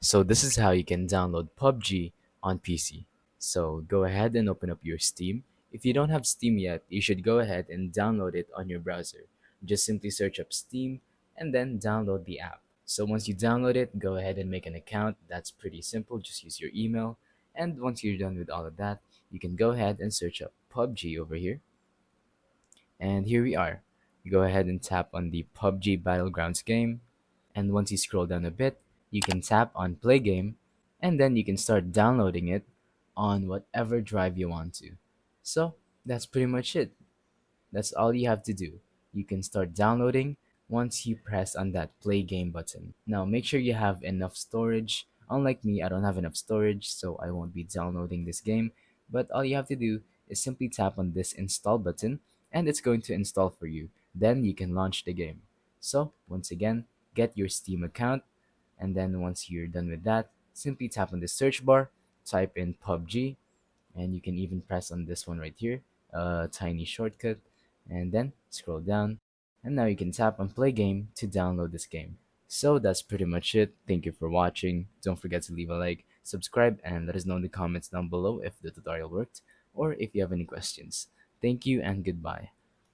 So this is how you can download PUBG on PC. So go ahead and open up your Steam. If you don't have Steam yet, you should go ahead and download it on your browser. Just simply search up Steam and then download the app. So once you download it, go ahead and make an account. That's pretty simple. Just use your email. And once you're done with all of that, you can go ahead and search up PUBG over here. And here we are. You go ahead and tap on the PUBG Battlegrounds game. And once you scroll down a bit, you can tap on Play Game, and then you can start downloading it on whatever drive you want to. So that's pretty much it. That's all you have to do. You can start downloading once you press on that play game button. Now make sure you have enough storage. Unlike me, I don't have enough storage, so I won't be downloading this game. But all you have to do is simply tap on this install button and it's going to install for you. Then you can launch the game. So once again, get your Steam account, and then once you're done with that, simply tap on the search bar, type in PUBG, and you can even press on this one right here, a tiny shortcut, and then scroll down, and now you can tap on play game to download this game. So that's pretty much it. Thank you for watching. Don't forget to leave a like, subscribe, and let us know in the comments down below if the tutorial worked or if you have any questions. Thank you and goodbye.